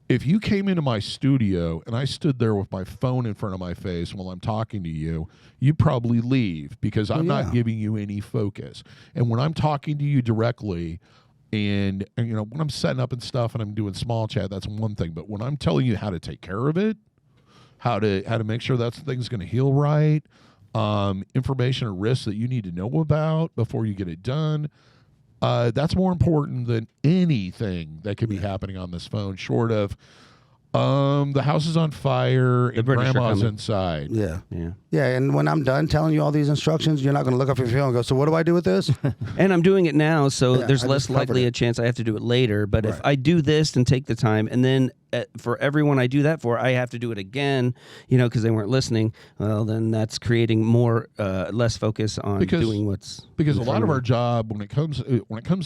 if you came into my studio and I stood there with my phone in front of my face while I'm talking to you, you'd probably leave because I'm not giving you any focus. And when I'm talking to you directly, and when I'm setting up and stuff and I'm doing small chat, that's one thing. But when I'm telling you how to take care of it, how to make sure that thing's going to heal right, information or risks that you need to know about before you get it done, that's more important than anything that could be happening on this phone, short of The house is on fire and British are grandma's coming. inside. Yeah. Yeah. Yeah, and when I'm done telling you all these instructions, you're not going to look up your phone and go, so what do I do with this? And I'm doing it now, so Yeah, there's I less just covered likely it. a chance I have to do it later. But if Right. I do this and take the time, and then for everyone I do that for, I have to do it again, because they weren't listening. Well, then that's creating more less focus on doing what's Because in a lot front of me. our job when it comes to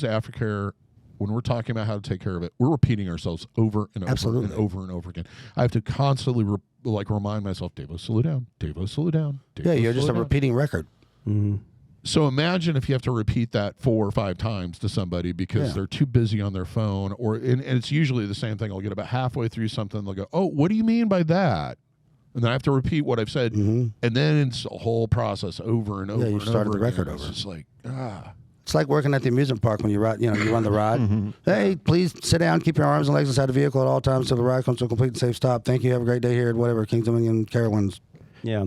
aftercare, when we're talking about how to take care of it, we're repeating ourselves over and over Absolutely. and over and over again. I have to constantly remind myself, Davo, slow down. Davo, slow down. Davo, Yeah, you're just slow a down. repeating record. Mhm. So imagine if you have to repeat that 4 or 5 times to somebody because Yeah. they're too busy on their phone, and it's usually the same thing. I'll get about halfway through something, they'll go, "Oh, what do you mean by that?" And then I have to repeat what I've said, and then it's a whole process over and over. you've and started over the record again. over. It's just like It's like working at the amusement park when you ride, you run the ride. Hey, please sit down, keep your arms and legs inside the vehicle at all times till the ride comes to a complete and safe stop. Thank you. Have a great day here at whatever Kings Dominion Carowinds. Yeah.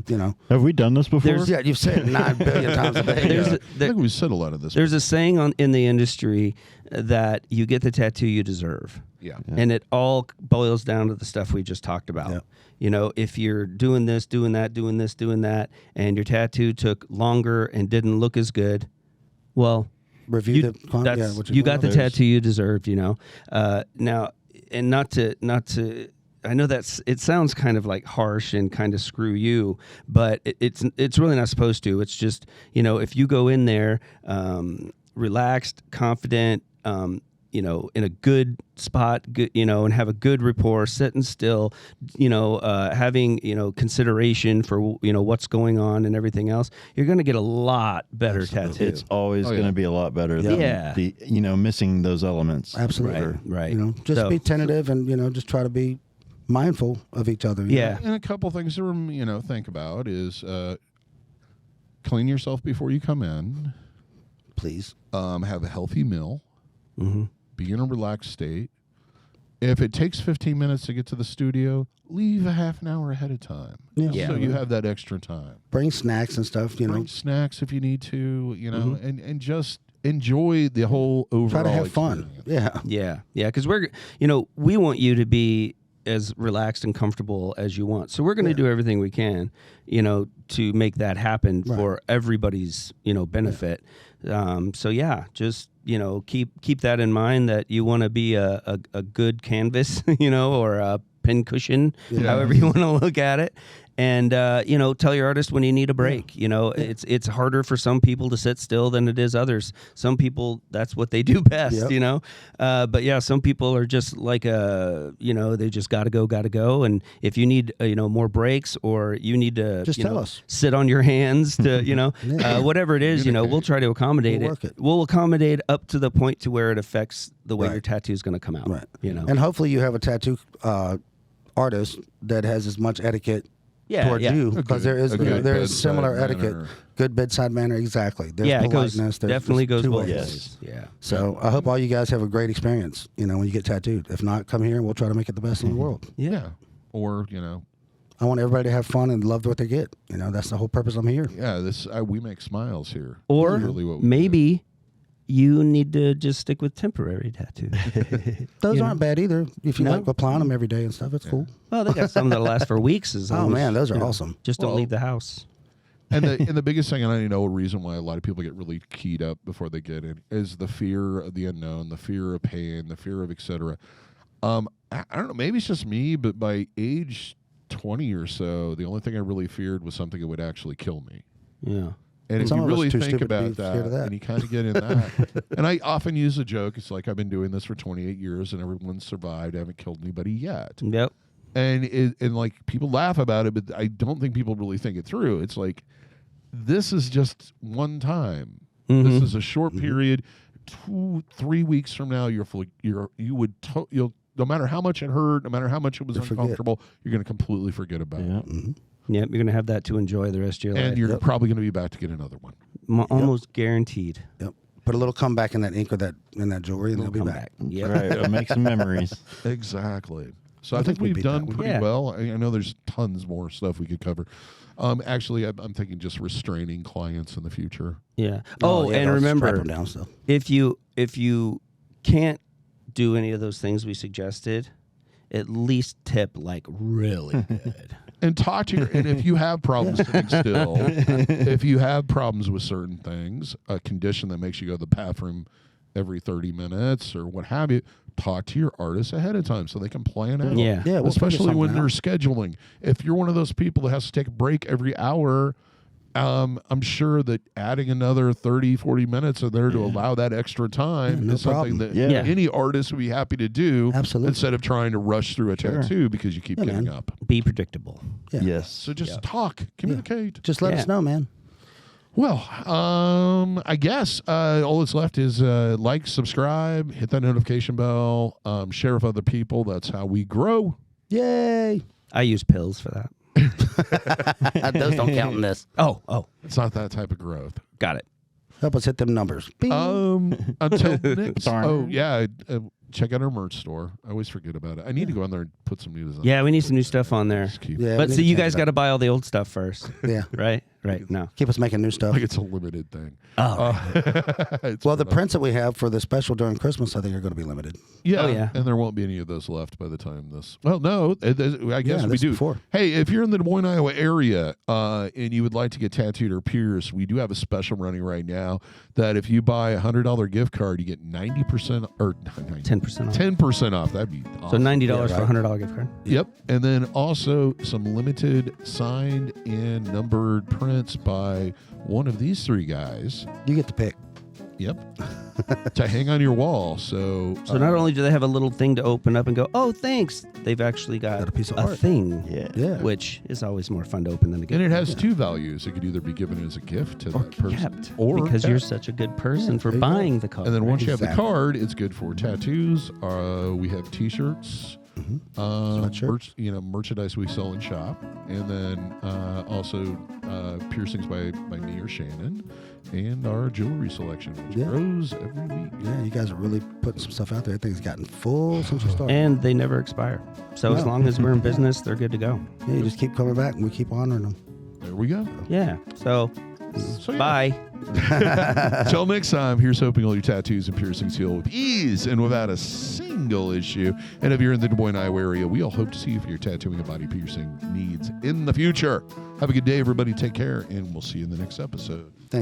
Have we done this before? Yeah, you've said it 9 billion times a day. There's I a- think we said a lot of this. There's a saying in the industry that you get the tattoo you deserve. Yeah. And it all boils down to the stuff we just talked about. Yeah. If you're doing this, doing that, doing this, doing that, and your tattoo took longer and didn't look as good, well, Review you, the that's, what you got the There's- tattoo you deserved, Now, and not to, I know it sounds kind of like harsh and kind of screw you, but it's really not supposed to. It's just, if you go in there relaxed, confident, in a good spot, good, and have a good rapport, sitting still, having, consideration for, what's going on and everything else, you're going to get a lot better tattoo. It's always going to be a lot better than Yeah. the missing those elements. Absolutely. Right. Just So- be tentative and, just try to be mindful of each other. Yeah. And a couple things to think about is clean yourself before you come in. Please. Have a healthy meal. Mm-hmm. Be in a relaxed state. If it takes 15 minutes to get to the studio, leave a half an hour ahead of time. Yeah. So you have that extra time. Bring snacks and stuff, Bring snacks if you need to, and just enjoy the whole overall Try to have fun. experience. Yeah. Yeah, because we want you to be as relaxed and comfortable as you want. So we're going to do everything we can, to make that happen for everybody's, benefit. Just keep that in mind, that you want to be a good canvas, or a pin cushion, however you want to look at it. And tell your artist when you need a break. It's harder for some people to sit still than it is others. Some people, that's what they do best. But yeah, some people are just like they just gotta go. And if you need more breaks, or you need to Just tell us. sit on your hands to whatever it is, we'll try to accommodate We'll it. work it. We'll accommodate up to the point to where it affects the way your tattoo is going to come out. Right. And hopefully you have a tattoo artist that has as much etiquette towards you, because there is A good there is similar bedside etiquette. manner. Good bedside manner, exactly. There's it goes politeness. There's definitely goes two both ways. ways. Yeah. So I hope all you guys have a great experience, when you get tattooed. If not, come here and we'll try to make it the best in the world. Yeah. Or, I want everybody to have fun and love what they get. That's the whole purpose I'm here. we make smiles here. Or That's really what we do. maybe you need to just stick with temporary tattoos. Those aren't bad either. If you No? like applying them every day and stuff, it's cool. Well, they got some that'll last for weeks. Oh, man, those are awesome. Just don't Well- leave the house. And the biggest thing, and I know a reason why a lot of people get really keyed up before they get in, is the fear of the unknown, the fear of pain, the fear of et cetera. I don't know, maybe it's just me, but by age 20 or so, the only thing I really feared was something that would actually kill me. Yeah. And if Some you of us really too think stupid to be about scared of that. and you kind of get in that, and I often use a joke, it's like I've been doing this for 28 years and everyone's survived, I haven't killed anybody yet. Yep. And like people laugh about it, but I don't think people really think it through. It's like, this is just one time. This is a short period. 2-3 weeks from now, you'll no matter how much it hurt, no matter how much it was uncomfortable, you're going to completely forget about it. Yep. You're gonna have that to enjoy the rest of your And life. you're probably going to be back to get another one. Almost guaranteed. Yep. Put a little comeback in that ink or in that jewelry, and they'll be Come back. Yep. Right. It'll make some memories. Exactly. So I think think we we've beat done that one. pretty Yeah. well. I know there's tons more stuff we could cover. Actually, I'm thinking just restraining clients in the future. Yeah. Oh, yeah, and they'll remember, strap 'em down still. if you can't do any of those things we suggested, at least tip like really good. And talk to your, and if you have problems sitting still, if you have problems with certain things, a condition that makes you go to the bathroom every 30 minutes or what have you, talk to your artist ahead of time so they can plan out. Yeah. Yeah, we'll figure especially when something they're out. scheduling. If you're one of those people that has to take a break every hour, I'm sure that adding another 30, 40 minutes in there to allow that extra time no is something problem. that Yeah. any artist would be happy to do. Absolutely. Instead of trying to rush through a tattoo because you keep getting man. up. Be predictable. Yeah. Yes. So just talk, communicate. Just let Yeah. us know, man. Well, I guess all that's left is like, subscribe, hit that notification bell, share with other people. That's how we grow. Yay! I use pills for that. Those don't count in this. Oh, It's not that type of growth. got it. Help us hit them numbers. Bing. Until next. Oh yeah, check out our merch store. I always forget about it. I need to go on there and put some new design. Yeah, we need some new stuff on there. Just keep, Yeah, But we so need you to guys check got it to buy all the old stuff first, out. Yeah. right? Right. No. Keep us making new stuff. like it's a limited thing. Oh, It's Well, the not- prints that we have for the special during Christmas, I think are going to be limited. Yeah, Oh, yeah. and there won't be any of those left by the time this. Well, no, I guess we this do. before. Hey, if you're in the Des Moines, Iowa area, and you would like to get tattooed or pierced, we do have a special running right now. That if you buy a $100 gift card, you get 90% or 10% off. 10% off. That'd be awesome. So $90 Yeah, for a right. $100 gift card. Yep, and then also some limited signed and numbered prints by one of these three guys. You get to pick. Yep, to hang on your wall. So, So not only do they have a little thing to open up and go, oh, thanks, they've actually got Got a piece of a art. thing, Yeah. Yeah. which is always more fun to open than a gift. and it has two values. It could either be given as a gift to that person, kept, or because you're kept. such a good person for there you go. buying the card. And then once you have the Exactly. card, it's good for tattoos. We have T-shirts, Sweatshirt. merchandise we sell in shop, and then also piercings by me or Shannon, and our jewelry selection, which Yeah. grows every week. Yeah, you guys are really putting some stuff out there. I think it's gotten full since you started. And they never expire. So as No. long as we're in business, they're good to go. Yeah, you just keep coming back and we keep honoring them. There we go. Yeah. So, yeah. bye. Till next time, here's hoping all your tattoos and piercings heal with ease and without a single issue. And if you're in the Des Moines, Iowa area, we all hope to see you for your tattooing and body piercing needs in the future. Have a good day, everybody. Take care, and we'll see you in the next episode.